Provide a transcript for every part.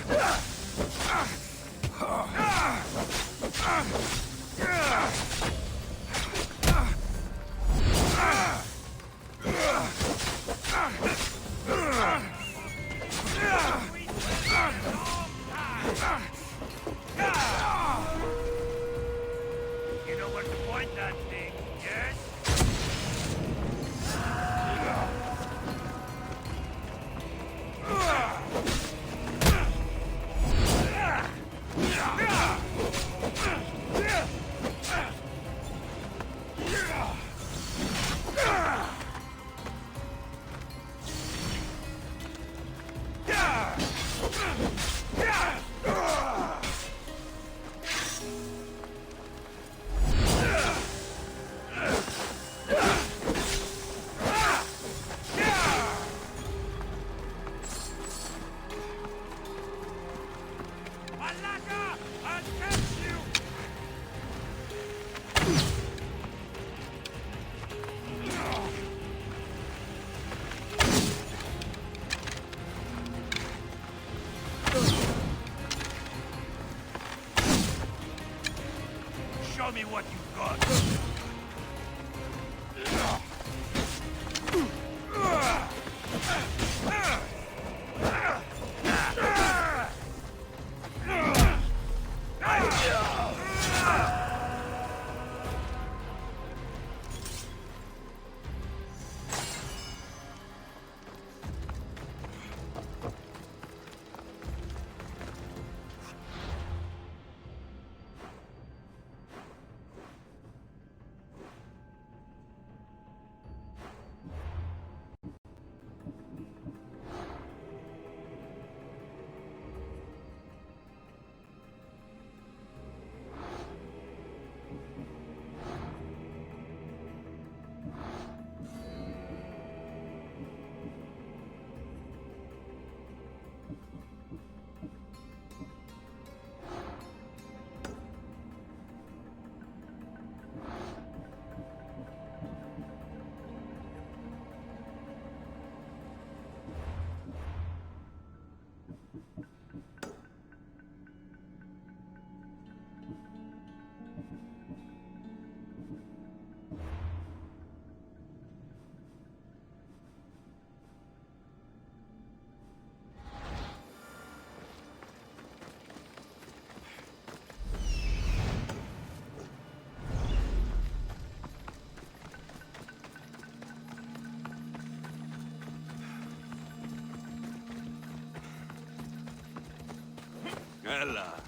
You know where to point that thing, yes? I'll catch you! Show me what you've got. Ella.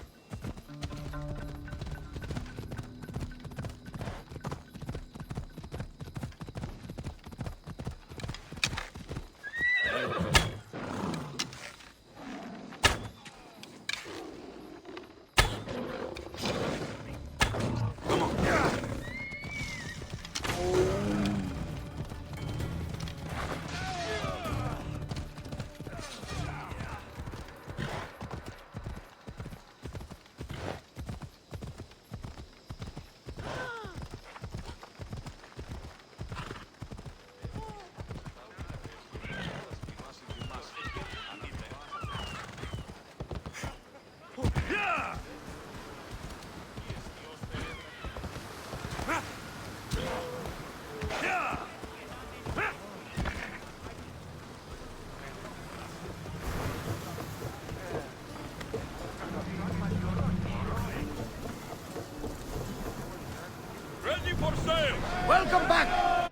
Ready for sale! Welcome back!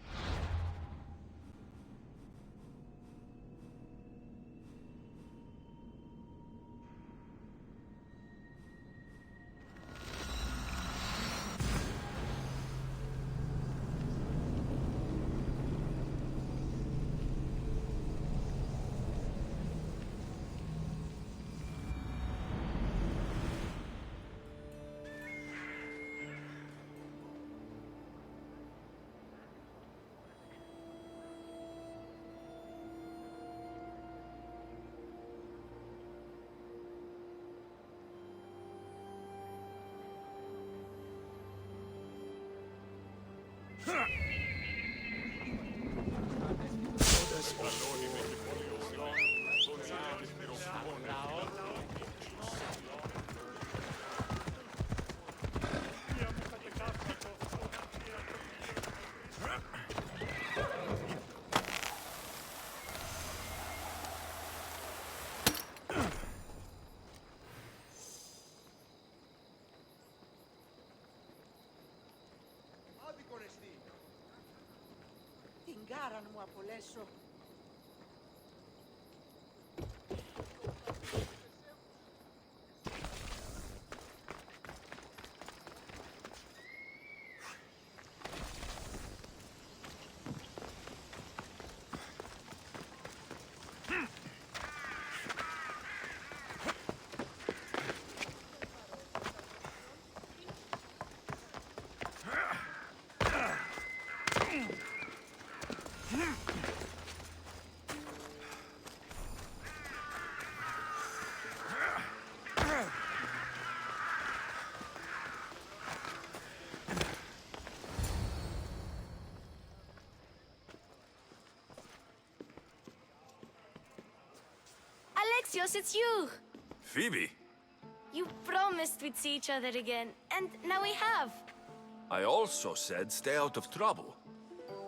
να μου απολέσω. Alexios, it's you! Phoebe, You promised we'd see each other again, and now we have. I also said stay out of trouble.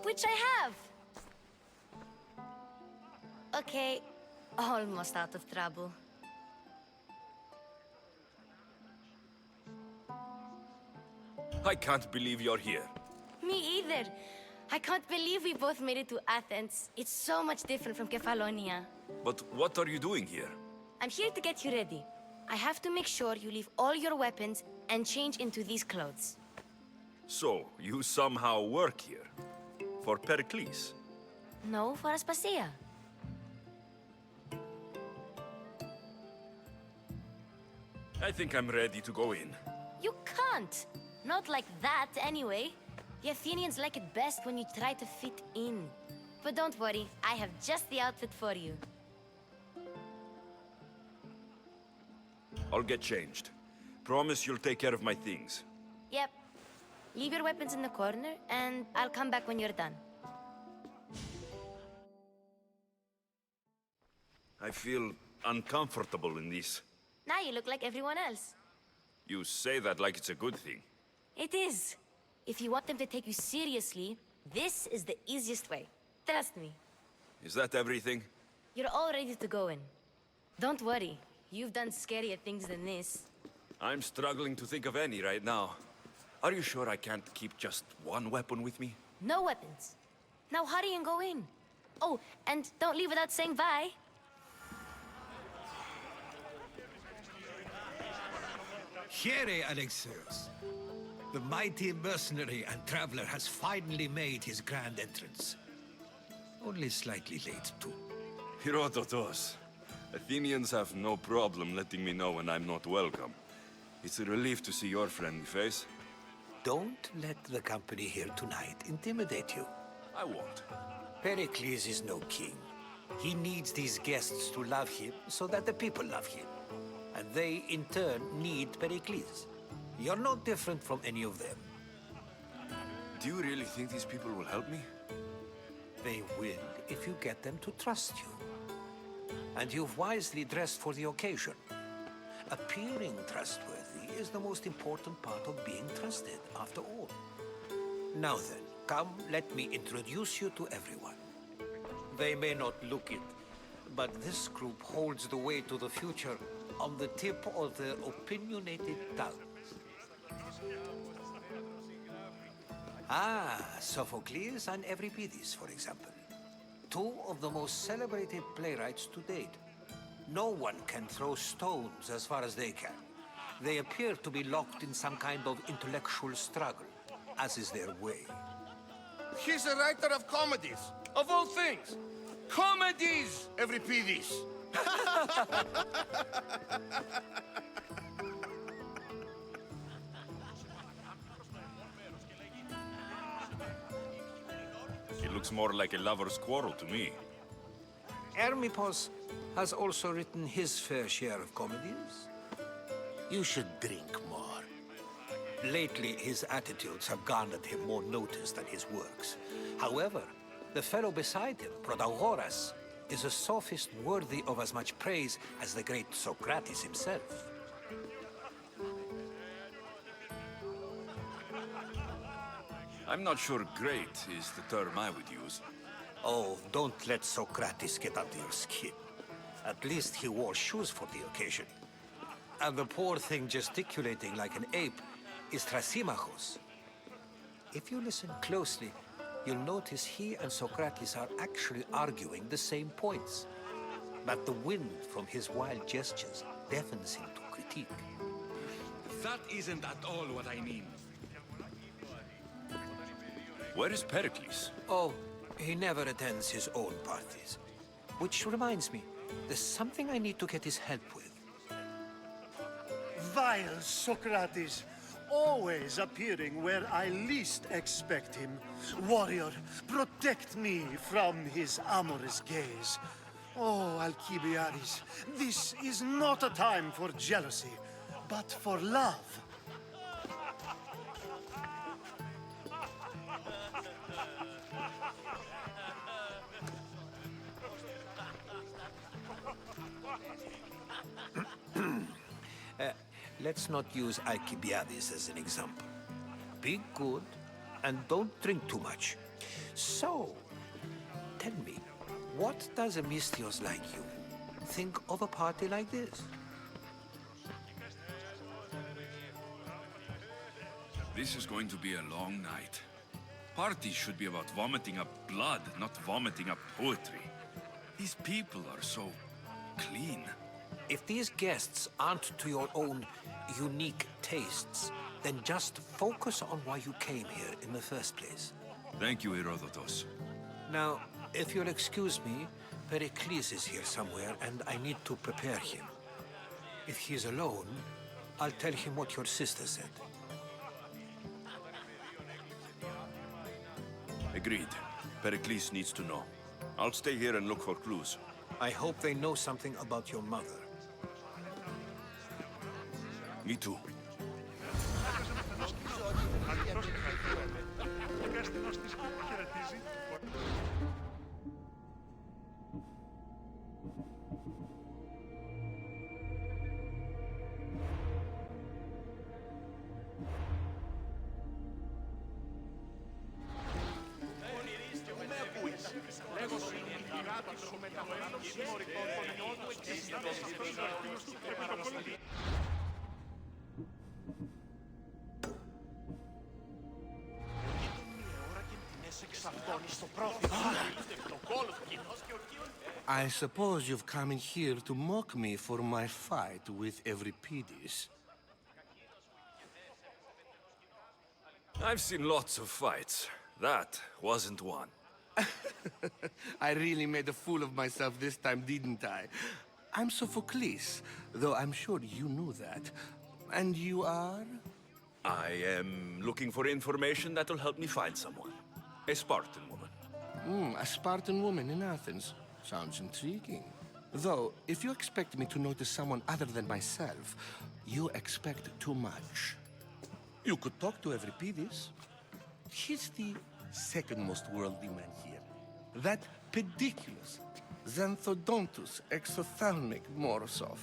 Which I have. Okay, almost out of trouble. I can't believe you're here. Me either. I can't believe we both made it to Athens. It's so much different from Kefalonia. But what are you doing here? I'm here to get you ready. I have to make sure you leave all your weapons and change into these clothes. So, you somehow work here? For Pericles? No, for Aspasia. I think I'm ready to go in. You can't. Not like that, anyway. The Athenians like it best when you try to fit in. But don't worry, I have just the outfit for you. I'll get changed. Promise you'll take care of my things. Yep. Leave your weapons in the corner, and I'll come back when you're done. I feel uncomfortable in this. Now you look like everyone else. You say that like it's a good thing. It is. If you want them to take you seriously, this is the easiest way. Trust me. Is that everything? You're all ready to go in. Don't worry. You've done scarier things than this. I'm struggling to think of any right now. Are you sure I can't keep just one weapon with me? No weapons. Now hurry and go in. Oh, and don't leave without saying bye. Here, Alexios. The mighty mercenary and traveler has finally made his grand entrance. Only slightly late, too. Herodotus. Athenians have no problem letting me know when I'm not welcome. It's a relief to see your friendly face. Don't let the company here tonight intimidate you. I won't. Pericles is no king. He needs these guests to love him so that the people love him. And they, in turn, need Pericles. You're no different from any of them. Do you really think these people will help me? They will if you get them to trust you. And you've wisely dressed for the occasion. Appearing trustworthy is the most important part of being trusted, after all. Now then, come, let me introduce you to everyone. They may not look it, but this group holds the way to the future on the tip of their opinionated tongues. Ah, Sophocles and Euripides, for example. Two of the most celebrated playwrights to date. No one can throw stones as far as they can. They appear to be locked in some kind of intellectual struggle, as is their way. He's a writer of comedies, of all things. Comedies, Euripides. It looks more like a lover's quarrel to me. Hermippos has also written his fair share of comedies. You should drink more. Lately, his attitudes have garnered him more notice than his works. However, the fellow beside him, Protagoras, is a sophist worthy of as much praise as the great Socrates himself. I'm not sure great is the term I would use. Oh, don't let Socrates get under your skin. At least he wore shoes for the occasion. And the poor thing gesticulating like an ape is Thrasymachos. If you listen closely, you'll notice he and Socrates are actually arguing the same points. But the wind from his wild gestures deafens him to critique. That isn't at all what I mean. Where is Pericles? Oh, he never attends his own parties. Which reminds me, there's something I need to get his help with. Vile Socrates, always appearing where I least expect him. Warrior, protect me from his amorous gaze. Oh, Alcibiades, this is not a time for jealousy, but for love. Let's not use Alcibiades as an example. Be good and don't drink too much. So, tell me, what does a Misthios like you think of a party like this? This is going to be a long night. Parties should be about vomiting up blood, not vomiting up poetry. These people are so clean. If these guests aren't to your own unique tastes, then just focus on why you came here in the first place. Thank you, Herodotus. Now, if you'll excuse me, Pericles is here somewhere, and I need to prepare him. If he's alone, I'll tell him what your sister said. Agreed. Pericles needs to know. I'll stay here and look for clues. I hope they know something about your mother. Me too. I suppose you've come in here to mock me for my fight with Euripides. I've seen lots of fights. That wasn't one. I really made a fool of myself this time, didn't I? I'm Sophocles, though I'm sure you knew that. And you are? I am looking for information that'll help me find someone. A Spartan woman. A Spartan woman in Athens. Sounds intriguing. Though, if you expect me to notice someone other than myself, you expect too much. You could talk to Euripides. He's the second most worldly man here. That pediculous, Xanthodontus exophthalmic Morosov.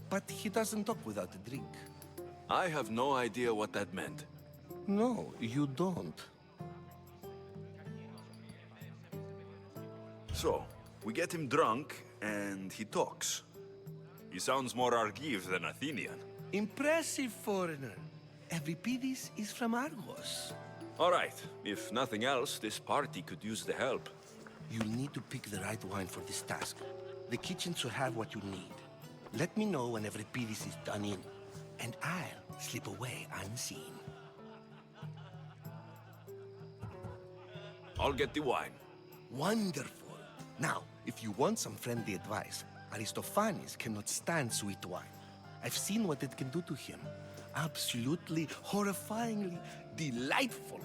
But he doesn't talk without a drink. I have no idea what that meant. No, you don't. So, we get him drunk, and he talks. He sounds more Argive than Athenian. Impressive foreigner. Euripides is from Argos. All right, if nothing else, this party could use the help. You'll need to pick the right wine for this task. The kitchen should have what you need. Let me know when Euripides is done in, and I'll slip away unseen. I'll get the wine. Wonderful. Now, if you want some friendly advice, Aristophanes cannot stand sweet wine. I've seen what it can do to him. Absolutely, horrifyingly delightful.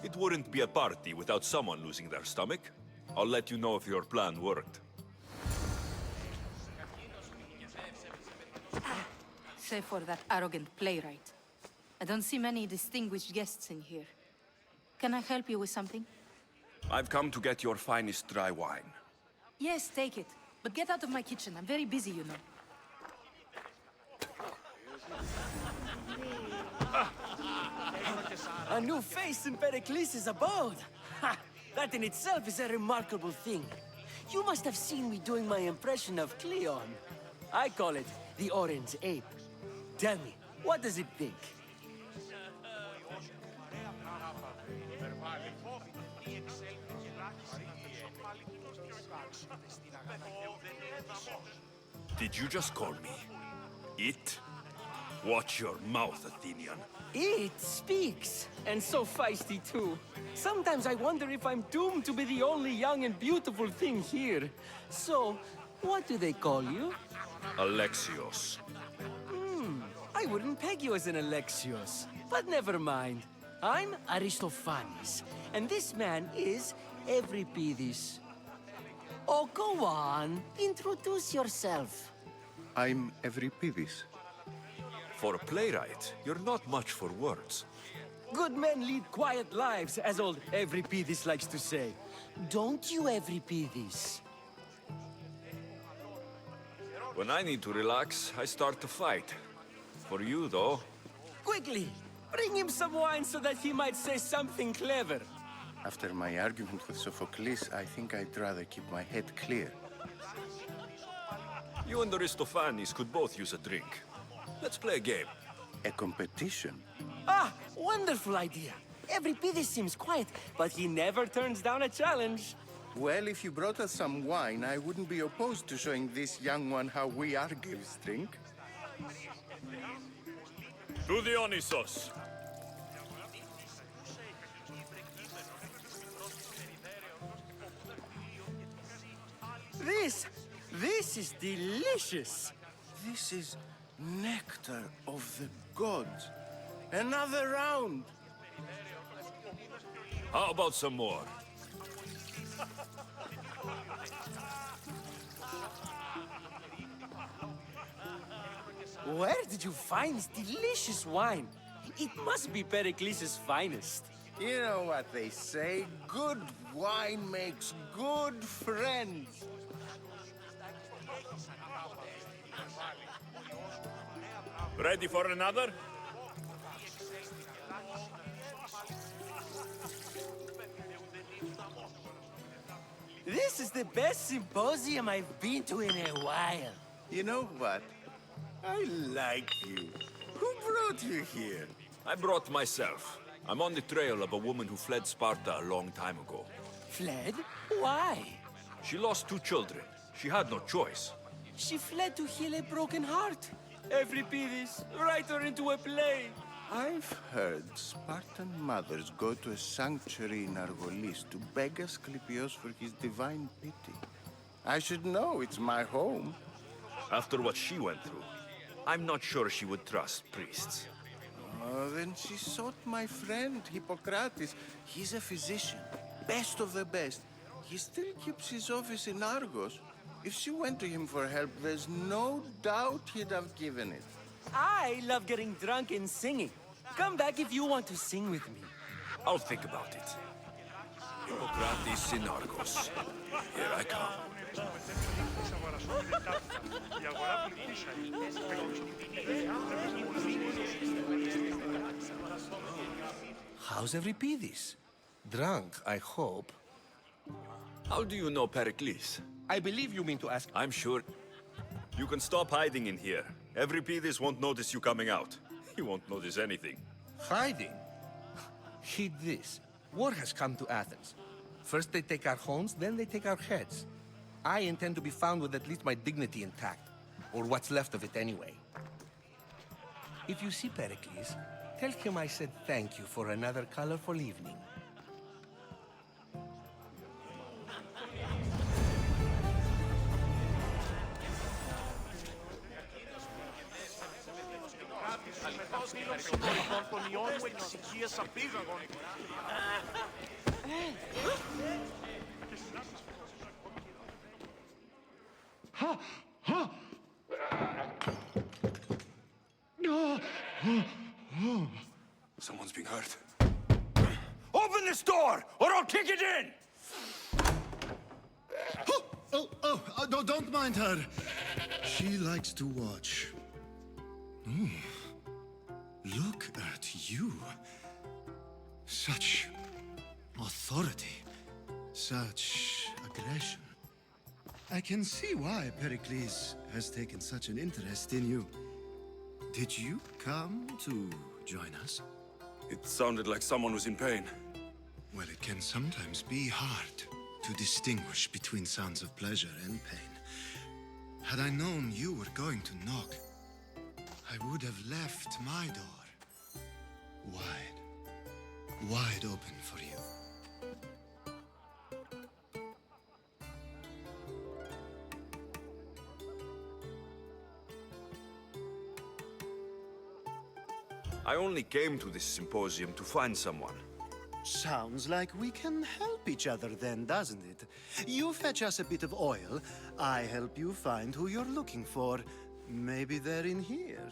It wouldn't be a party without someone losing their stomach. I'll let you know if your plan worked. Save for that arrogant playwright. I don't see many distinguished guests in here. Can I help you with something? I've come to get your finest dry wine. Yes, take it. But get out of my kitchen. I'm very busy, you know. A new face in Pericles' abode! Ha! That in itself is a remarkable thing. You must have seen me doing my impression of Cleon. I call it the Orange Ape. Tell me, what does it think? Did you just call me it? Watch your mouth, Athenian. It speaks, and so feisty too. Sometimes I wonder if I'm doomed to be the only young and beautiful thing here. So, what do they call you? Alexios. I wouldn't peg you as an Alexios, but never mind. I'm Aristophanes, and this man is Euripides. Oh, go on. Introduce yourself. I'm Euripides. For a playwright, you're not much for words. Good men lead quiet lives, as old Euripides likes to say. Don't you, Euripides? When I need to relax, I start to fight. For you, though, Quickly, bring him some wine so that he might say something clever. After my argument with Sophocles, I think I'd rather keep my head clear. you and Aristophanes could both use a drink. Let's play a game. A competition? Ah, wonderful idea. Euripides seems quiet, but he never turns down a challenge. Well, if you brought us some wine, I wouldn't be opposed to showing this young one how we Argives drink. To the Dionysos. This is delicious. This is nectar of the gods. Another round! How about some more? Where did you find this delicious wine? It must be Pericles' finest. You know what they say, good wine makes good friends. Ready for another? This is the best symposium I've been to in a while. You know what? I like you. Who brought you here? I brought myself. I'm on the trail of a woman who fled Sparta a long time ago. Fled? Why? She lost 2 children. She had no choice. She fled to heal a broken heart. Euripides, write her into a play. I've heard Spartan mothers go to a sanctuary in Argolis to beg Asclepios for his divine pity. I should know, it's my home. After what she went through, I'm not sure she would trust priests. Oh, then she sought my friend, Hippocrates. He's a physician, best of the best. He still keeps his office in Argos. If she went to him for help, there's no doubt he'd have given it. I love getting drunk and singing. Come back if you want to sing with me. I'll think about it. Hippocrates in Argos. Here I come. How's Euripides? Drunk, I hope. How do you know Pericles? I believe you mean to ask... I'm sure. You can stop hiding in here. Euripides won't notice you coming out. He won't notice anything. Hiding? Heed this. War has come to Athens. First they take our homes, then they take our heads. I intend to be found with at least my dignity intact. Or what's left of it anyway. If you see Pericles, tell him I said thank you for another colorful evening. Someone's being hurt. Open this door, or I'll kick it in! Don't mind her. She likes to watch. Look at you. Such authority. Such aggression. I can see why Pericles has taken such an interest in you. Did you come to join us? It sounded like someone was in pain. Well, it can sometimes be hard to distinguish between sounds of pleasure and pain. Had I known you were going to knock, I would have left my door wide open for you. I only came to this symposium to find someone. Sounds like we can help each other then, doesn't it? You fetch us a bit of oil, I help you find who you're looking for. Maybe they're in here.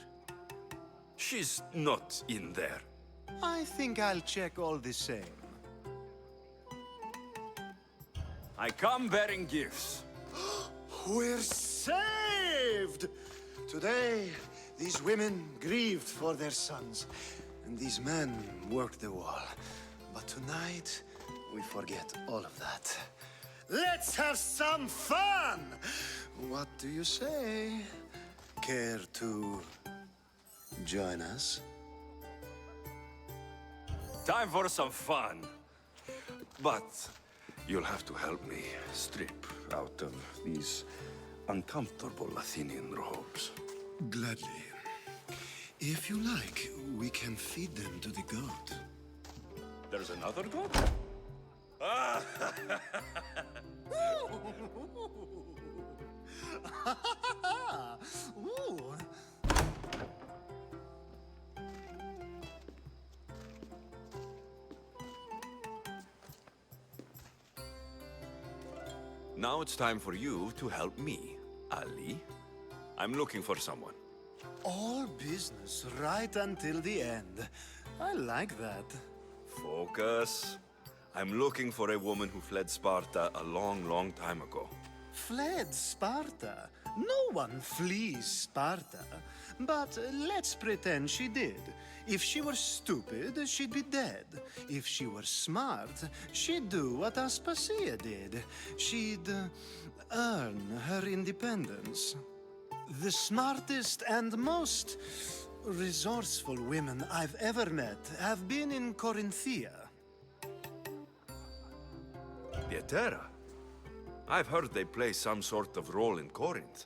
She's not in there. I think I'll check all the same. I come bearing gifts. We're saved! Today, these women grieved for their sons, and these men worked the wall. But tonight, we forget all of that. Let's have some fun! What do you say? Care to join us? Time for some fun. But you'll have to help me strip out of these uncomfortable Athenian robes. Gladly. If you like, we can feed them to the goat. There's another goat? Ooh. Now it's time for you to help me, Ali. I'm looking for someone. All business right until the end. I like that. Focus. I'm looking for a woman who fled Sparta a long, long time ago. Fled Sparta? No one flees Sparta. But let's pretend she did. If she were stupid, she'd be dead. If she were smart, she'd do what Aspasia did. She'd earn her independence. The smartest and most resourceful women I've ever met have been in Corinthia. Pietera? I've heard they play some sort of role in Corinth,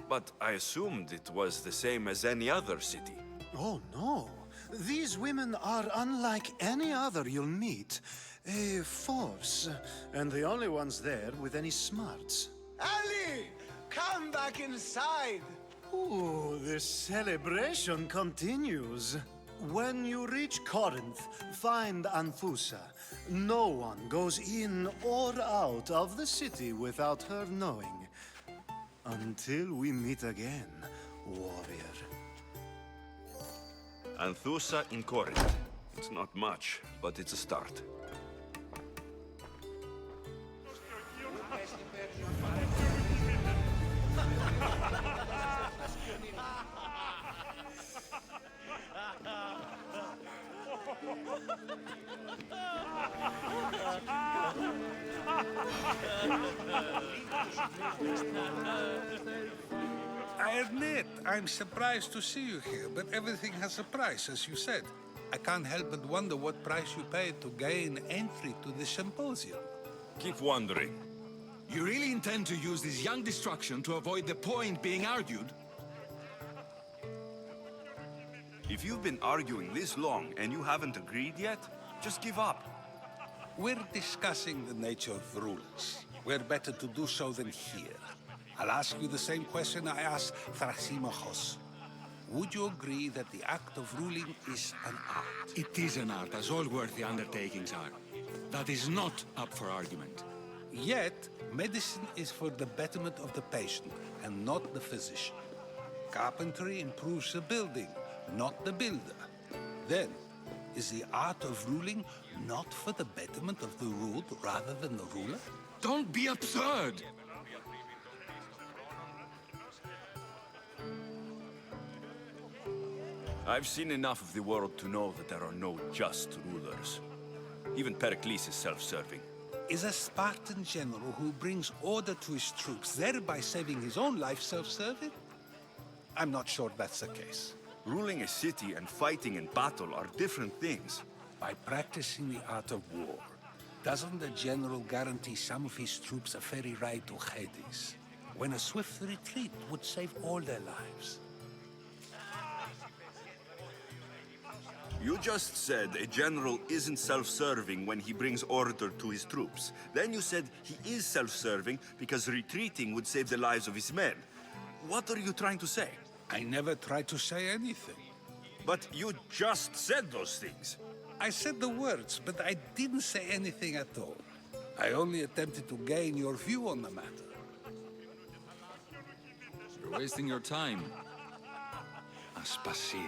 but I assumed it was the same as any other city. Oh, no. These women are unlike any other you'll meet. A force, and the only ones there with any smarts. Ali! Come back inside! Ooh, the celebration continues. When you reach Corinth, find Anthusa. No one goes in or out of the city without her knowing. Until we meet again, warrior. Anthusa in Corinth. It's not much, but it's a start. I admit, I'm surprised to see you here, but everything has a price, as you said. I can't help but wonder what price you paid to gain entry to the symposium. Keep wondering. You really intend to use this young destruction to avoid the point being argued? If you've been arguing this long and you haven't agreed yet, just give up. We're discussing the nature of rulers. We're better to do so than here. I'll ask you the same question I asked Thrasymachos. Would you agree that the act of ruling is an art? It is an art, as all worthy undertakings are. That is not up for argument. Yet, medicine is for the betterment of the patient and not the physician. Carpentry improves the building, not the builder. Then, is the art of ruling not for the betterment of the ruled rather than the ruler? Don't be absurd! I've seen enough of the world to know that there are no just rulers. Even Pericles is self-serving. Is a Spartan general who brings order to his troops, thereby saving his own life, self-serving? I'm not sure that's the case. Ruling a city and fighting in battle are different things. By practicing the art of war, Doesn't the general guarantee some of his troops a ferry ride to Hades, when a swift retreat would save all their lives? You just said a general isn't self-serving when he brings order to his troops. Then you said he is self-serving because retreating would save the lives of his men. What are you trying to say? I never tried to say anything. But you just said those things. I said the words, but I didn't say anything at all. I only attempted to gain your view on the matter. You're wasting your time. Aspasia.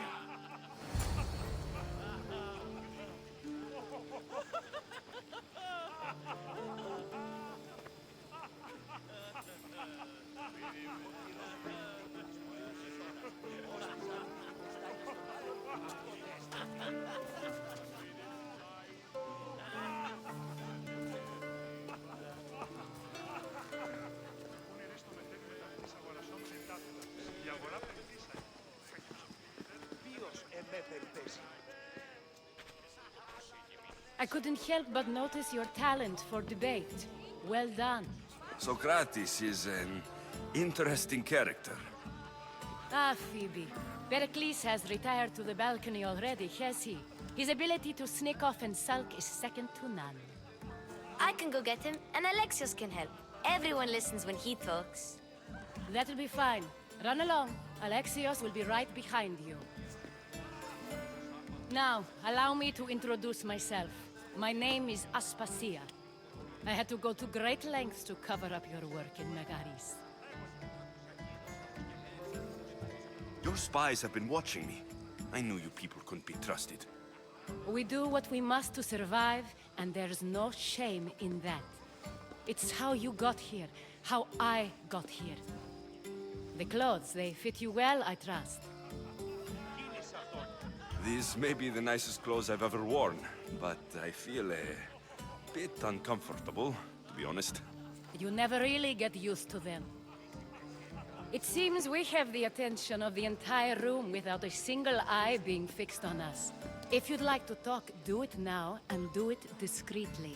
I couldn't help but notice your talent for debate. Well done. Socrates is an interesting character. Ah, Phoebe. Pericles has retired to the balcony already, has he? His ability to sneak off and sulk is second to none. I can go get him, and Alexios can help. Everyone listens when he talks. That'll be fine. Run along. Alexios will be right behind you. Now, allow me to introduce myself. My name is Aspasia. I had to go to great lengths to cover up your work in Megaris. Your spies have been watching me. I knew you people couldn't be trusted. We do what we must to survive, and there's no shame in that. It's how you got here, how I got here. The clothes, they fit you well, I trust. These may be the nicest clothes I've ever worn, but I feel a bit uncomfortable, to be honest. You never really get used to them. It seems we have the attention of the entire room without a single eye being fixed on us. If you'd like to talk, do it now, and do it discreetly.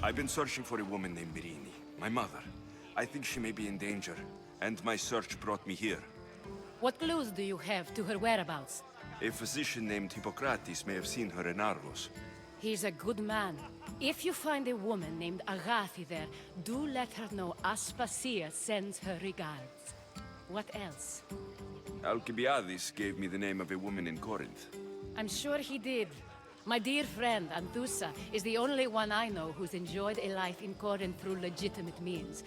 I've been searching for a woman named Mirini, my mother. I think she may be in danger, and my search brought me here. What clues do you have to her whereabouts? A physician named Hippocrates may have seen her in Argos. He's a good man. If you find a woman named Agathi there, do let her know Aspasia sends her regards. What else? Alcibiades gave me the name of a woman in Corinth. I'm sure he did. My dear friend, Anthusa, is the only one I know who's enjoyed a life in Corinth through legitimate means.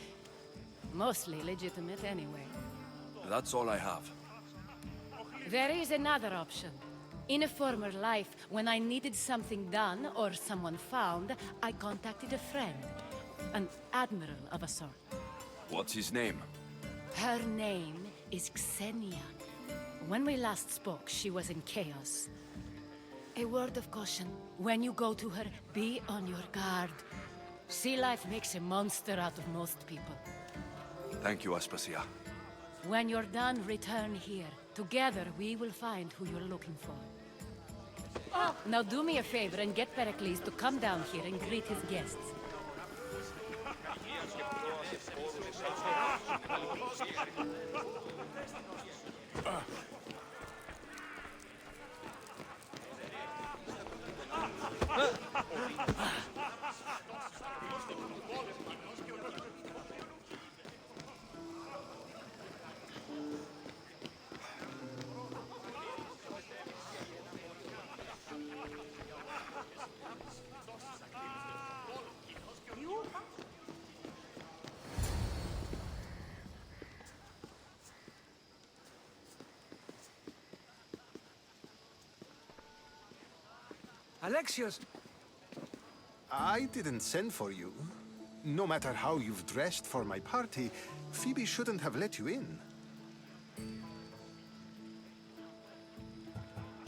Mostly legitimate, anyway. That's all I have. There is another option. In a former life, when I needed something done or someone found, I contacted a friend. An admiral of a sort. What's his name? Her name is Xenia. When we last spoke, she was in chaos. A word of caution. When you go to her, be on your guard. Sea life makes a monster out of most people. Thank you, Aspasia. When you're done, return here. Together, we will find who you're looking for. Now do me a favor and get Pericles to come down here and greet his guests. Alexios! I didn't send for you. No matter how you've dressed for my party, Phoebe shouldn't have let you in.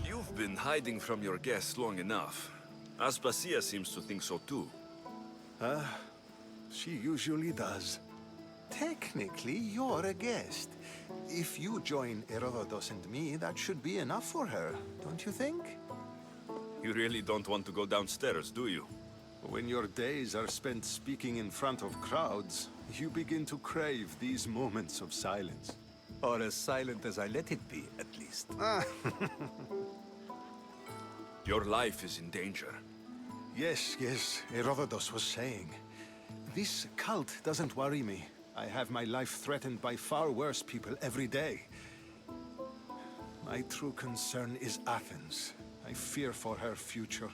You've been hiding from your guests long enough. Aspasia seems to think so too. She usually does. Technically, you're a guest. If you join Herodotus and me, that should be enough for her, don't you think? You really don't want to go downstairs, do you? When your days are spent speaking in front of crowds, you begin to crave these moments of silence. Or as silent as I let it be, at least. Your life is in danger. Yes, Herodotus was saying. This cult doesn't worry me. I have my life threatened by far worse people every day. My true concern is Athens. I fear for her future.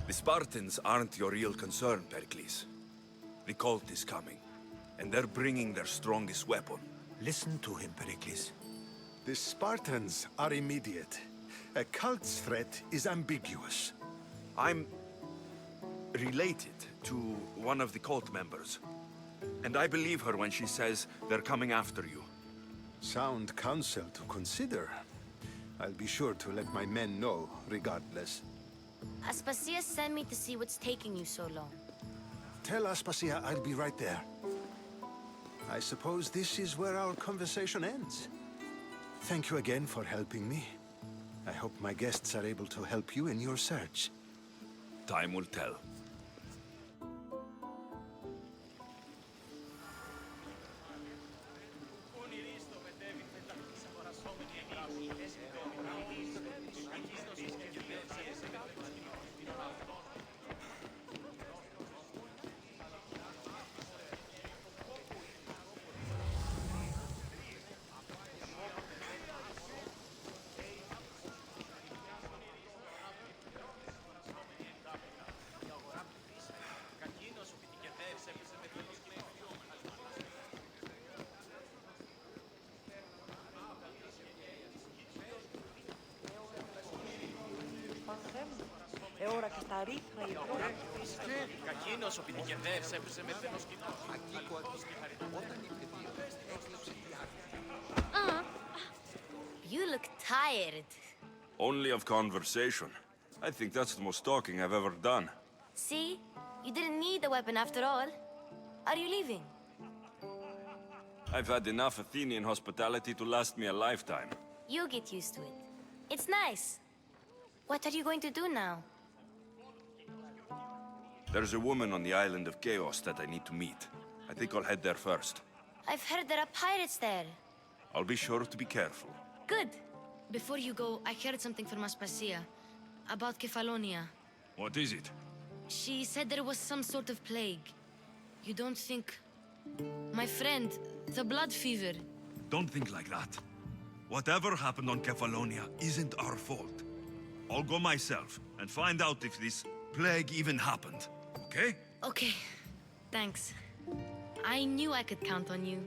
The Spartans aren't your real concern, Pericles. The cult is coming, and they're bringing their strongest weapon. Listen to him, Pericles. The Spartans are immediate. A cult's threat is ambiguous. I'm related to one of the cult members, and I believe her when she says they're coming after you. Sound counsel to consider. I'll be sure to let my men know, regardless. Aspasia sent me to see what's taking you so long. Tell Aspasia I'll be right there. I suppose this is where our conversation ends. Thank you again for helping me. I hope my guests are able to help you in your search. Time will tell. È ora che sta a rifra e Κακίνος ο πιτικεντεύς έπεσε με θενόσκηνο. You look tired. Only of conversation. I think that's the most talking I've ever done. See? You didn't need the weapon after all. Are you leaving? I've had enough Athenian hospitality to last me a lifetime. You'll get used to it. It's nice. What are you going to do now? There's a woman on the island of Chaos that I need to meet. I think I'll head there first. I've heard there are pirates there. I'll be sure to be careful. Good. Before you go, I heard something from Aspasia. About Kefalonia. What is it? She said there was some sort of plague. You don't think... My friend, the blood fever. Don't think like that. Whatever happened on Kefalonia isn't our fault. I'll go myself and find out if this plague even happened, okay? Okay. Thanks. I knew I could count on you.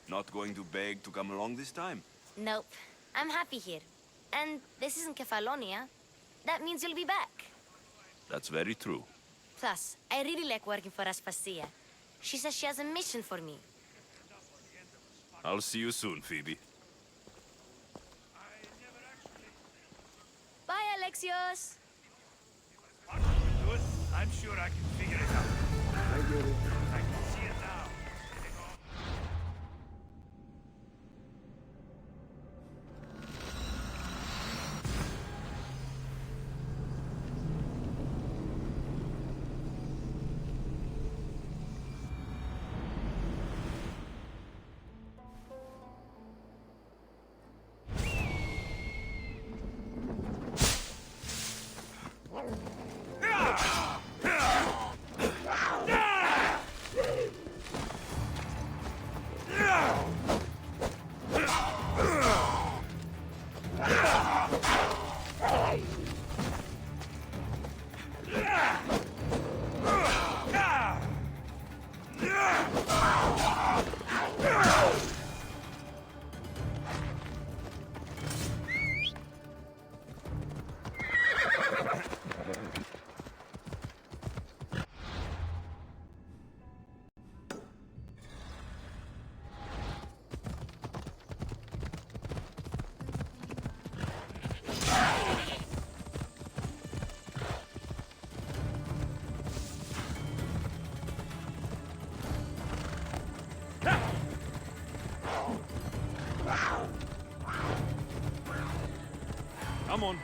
Not going to beg to come along this time? Nope. I'm happy here. And this isn't Kefalonia. That means you'll be back. That's very true. Plus, I really like working for Aspasia. She says she has a mission for me. I'll see you soon, Phoebe. Bye, Alexios! I'm sure I can figure it out. I get it. I can see it now. Come on.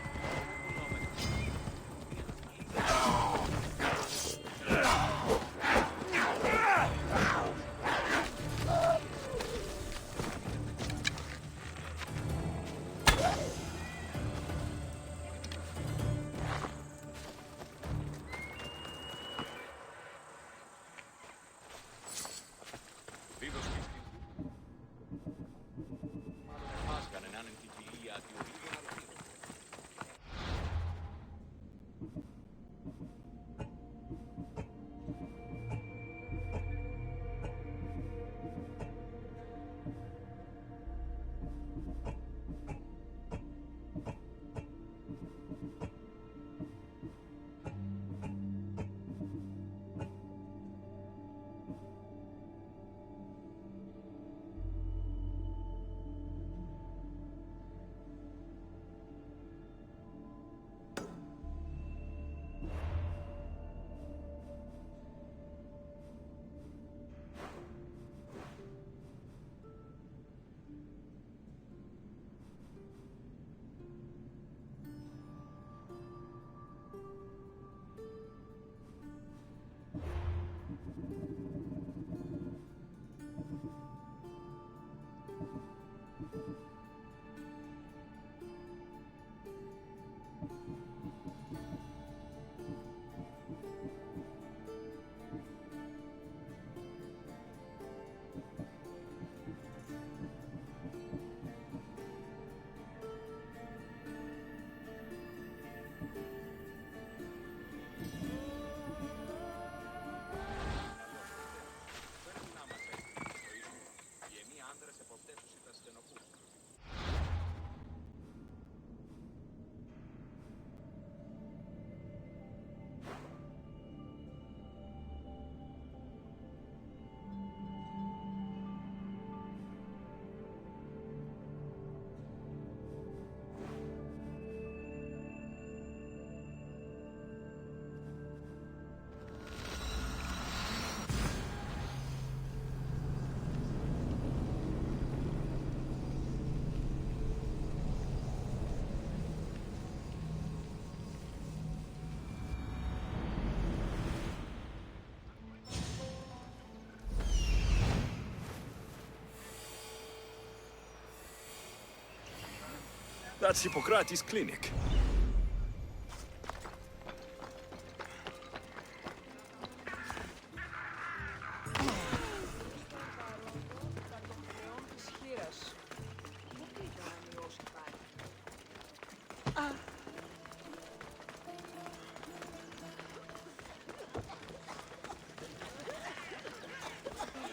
That's Hippocrates' clinic.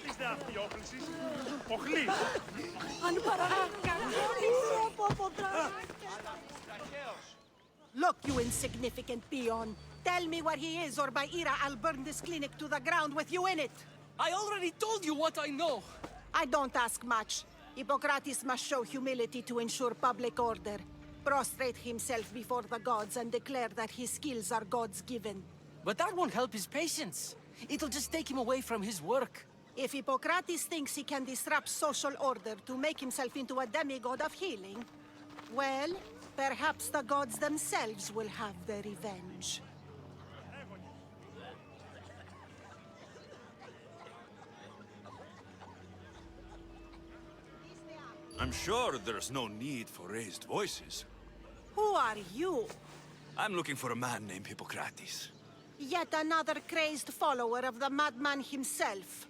Είστε αυτιόπλησης. Οχλή. Αν Look, you insignificant peon. Tell me where he is, or by Ira, I'll burn this clinic to the ground with you in it. I already told you what I know. I don't ask much. Hippocrates must show humility to ensure public order. Prostrate himself before the gods and declare that his skills are gods-given. But that won't help his patients. It'll just take him away from his work. If Hippocrates thinks he can disrupt social order to make himself into a demigod of healing, well, perhaps the gods themselves will have their revenge. I'm sure there's no need for raised voices. Who are you? I'm looking for a man named Hippocrates. Yet another crazed follower of the madman himself.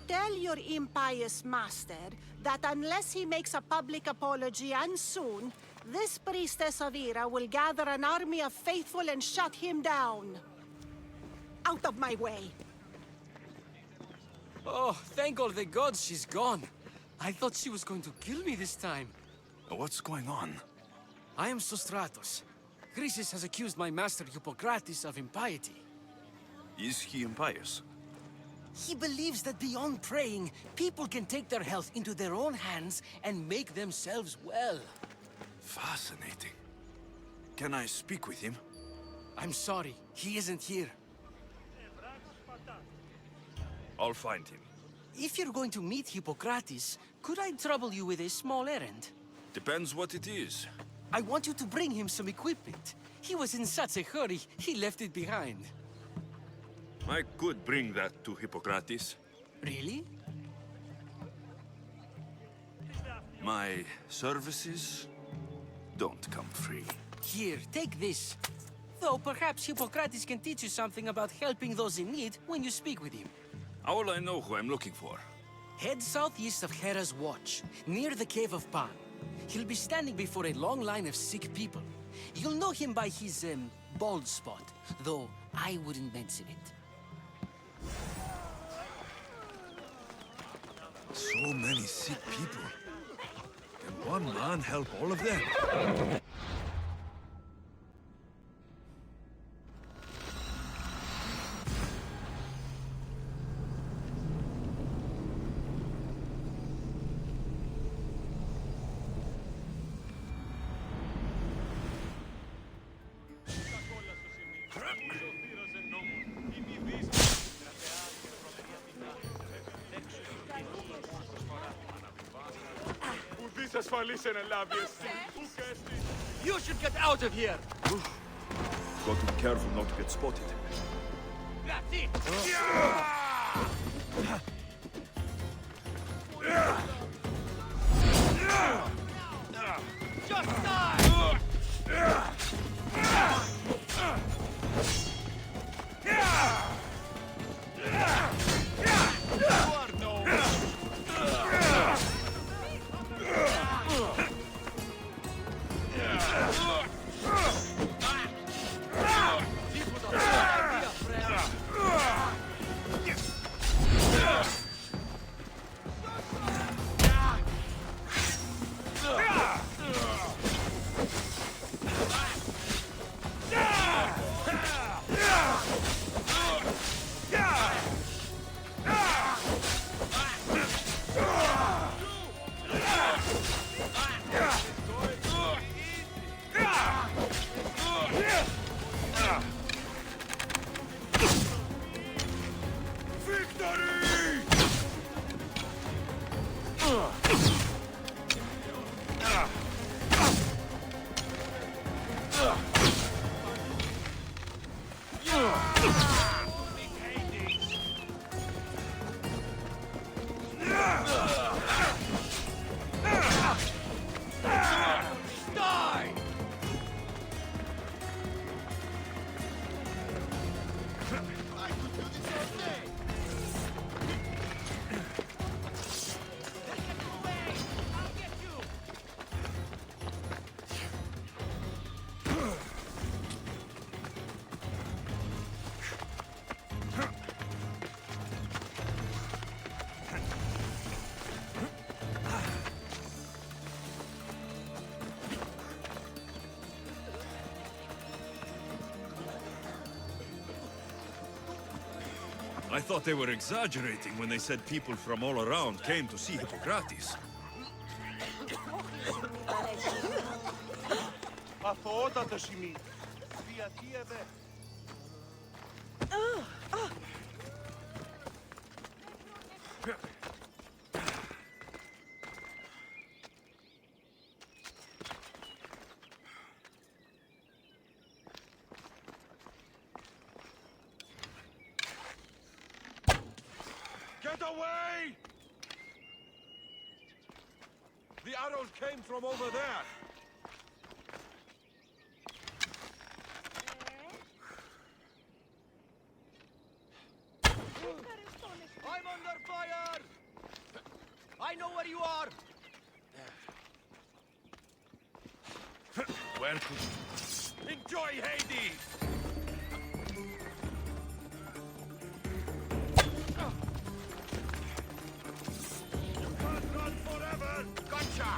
Tell your impious master that unless he makes a public apology, and soon, this priestess of Ira will gather an army of faithful and shut him down. Out of my way. Oh, thank all the gods she's gone. I thought she was going to kill me this time. What's going on? I am Sostratos. Chrysis has accused my master Hippocrates of impiety. Is he impious? He believes that beyond praying, people can take their health into their own hands and make themselves well. Fascinating. Can I speak with him? I'm sorry, he isn't here. I'll find him. If you're going to meet Hippocrates, could I trouble you with a small errand? Depends what it is. I want you to bring him some equipment. He was in such a hurry, he left it behind. I could bring that to Hippocrates. Really? My services don't come free. Here, take this. Though perhaps Hippocrates can teach you something about helping those in need when you speak with him. How will I know who I'm looking for? Head southeast of Hera's Watch, near the Cave of Pan. He'll be standing before a long line of sick people. You'll know him by his, bald spot, though I wouldn't mention it. So many sick people. Can one man help all of them? You should get out of here! Got to be careful not to get spotted. Just die! I thought they were exaggerating when they said people from all around came to see Hippocrates. Get away! The arrows came from over there. I'm under fire! I know where you are! Where could... Enjoy Hades! You can't run forever! Gotcha!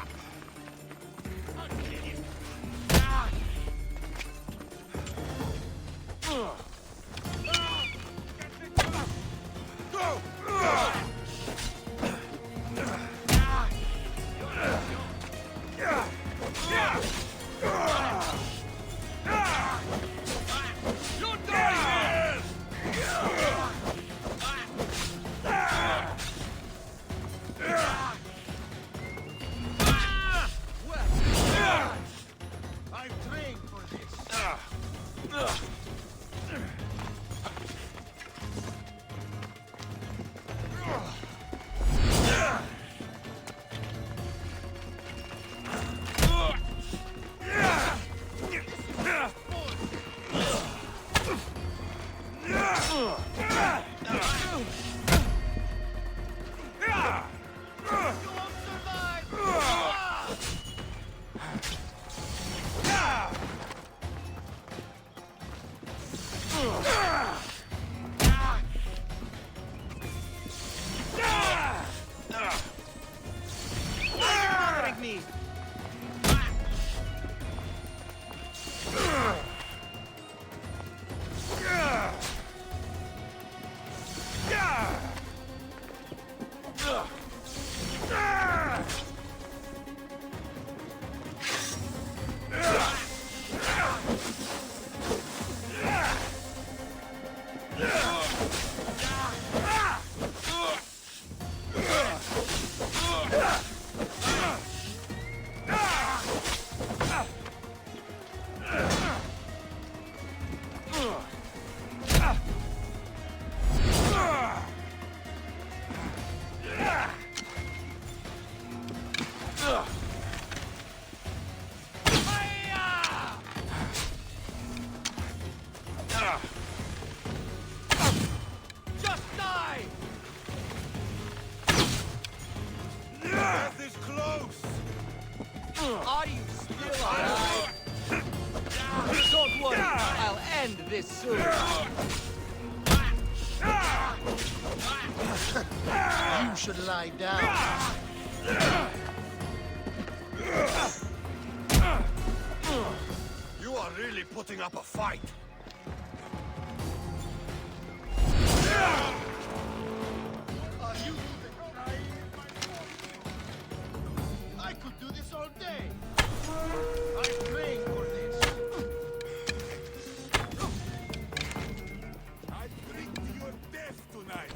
Are you still alive? Don't worry, I'll end this soon. You should lie down. You are really putting up a fight. Are you I could do this all day. I'm praying for this. I drink to your death tonight.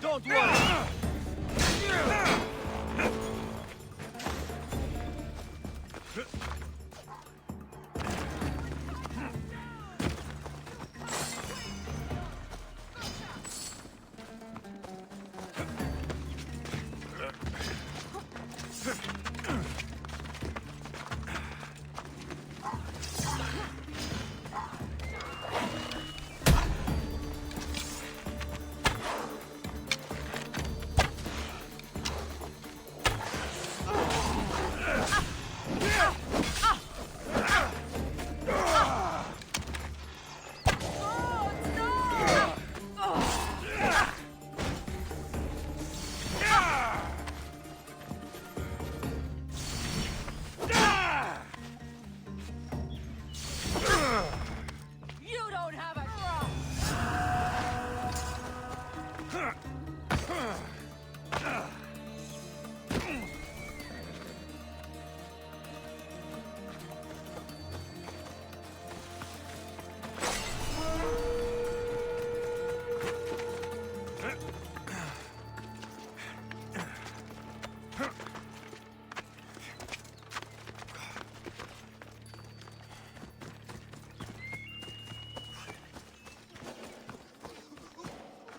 Don't worry.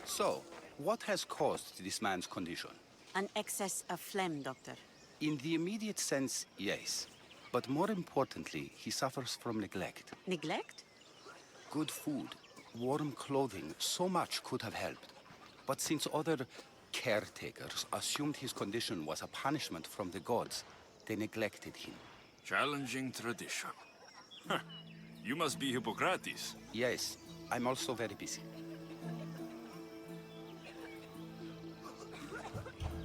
So, what has caused this man's condition? An excess of phlegm, Doctor. In the immediate sense, yes. But more importantly, he suffers from neglect. Neglect? Good food, warm clothing, so much could have helped. But since other caretakers assumed his condition was a punishment from the gods, they neglected him. Challenging tradition. Huh. You must be Hippocrates. Yes, I'm also very busy.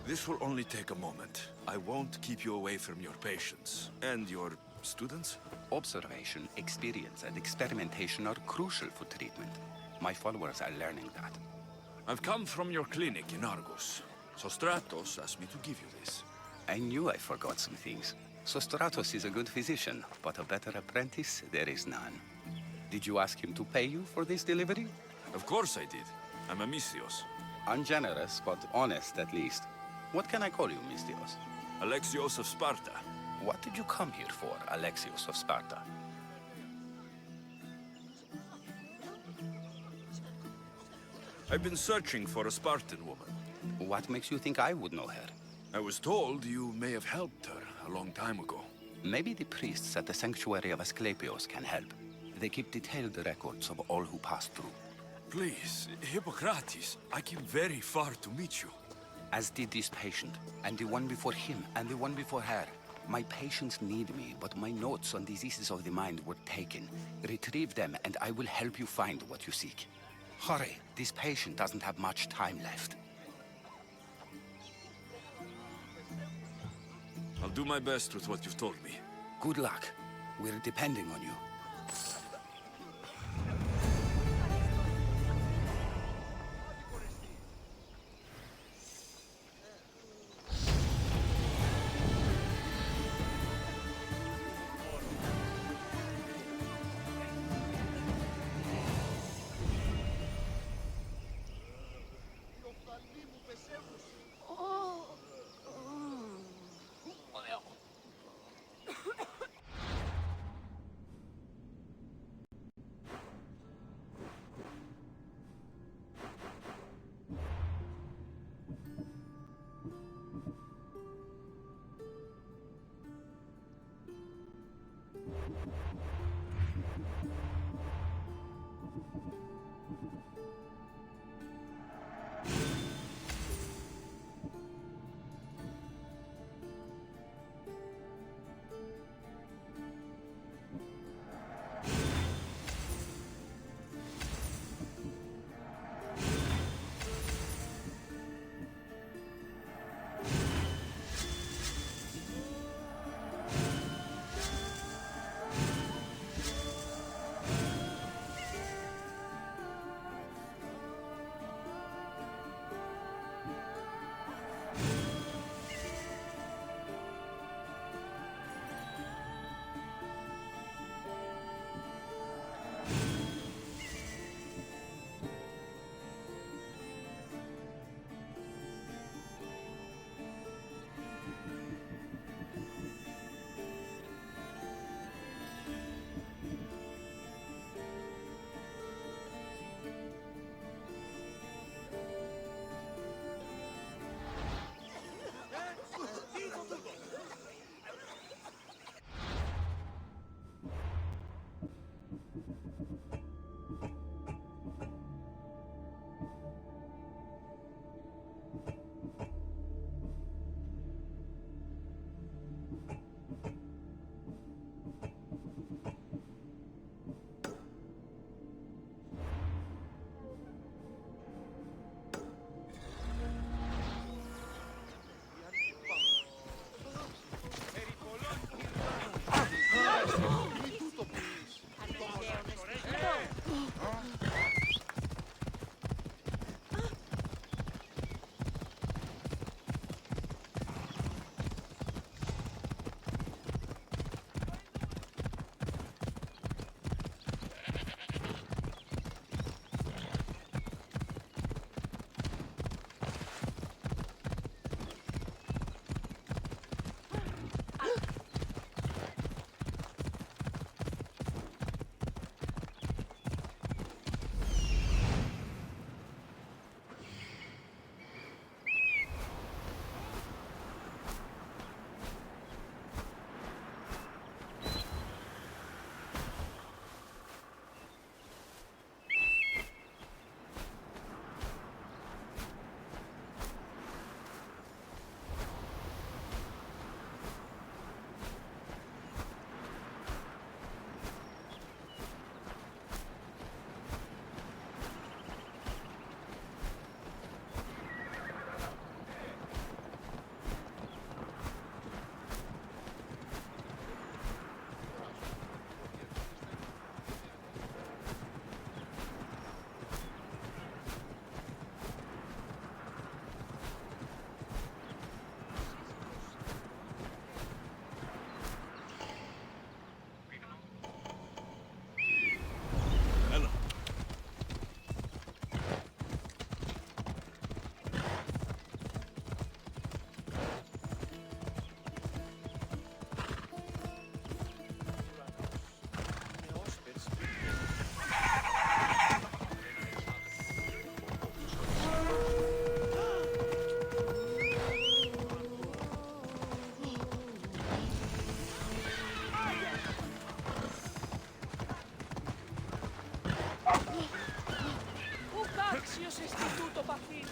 This will only take a moment. I won't keep you away from your patients and your students? Observation, experience, and experimentation are crucial for treatment. My followers are learning that. I've come from your clinic in Argos. So Stratos asked me to give you this. I knew I forgot some things. Sostratos is a good physician, but a better apprentice there is none. Did you ask him to pay you for this delivery? Of course I did. I'm a Misthios. Ungenerous, but honest at least. What can I call you, Misthios? Alexios of Sparta. What did you come here for, Alexios of Sparta? I've been searching for a Spartan woman. What makes you think I would know her? I was told you may have helped her a long time ago. Maybe the priests at the sanctuary of Asclepios can help. They keep detailed records of all who passed through. Please, Hippocrates, I came very far to meet you. As did this patient, and the one before him, and the one before her. My patients need me, but my notes on diseases of the mind were taken. Retrieve them, and I will help you find what you seek. Hurry, this patient doesn't have much time left. I'll do my best with what you've told me. Good luck. We're depending on you. Ποιος εστί τούτο παθήν?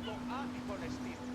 Το άτυπον εστί.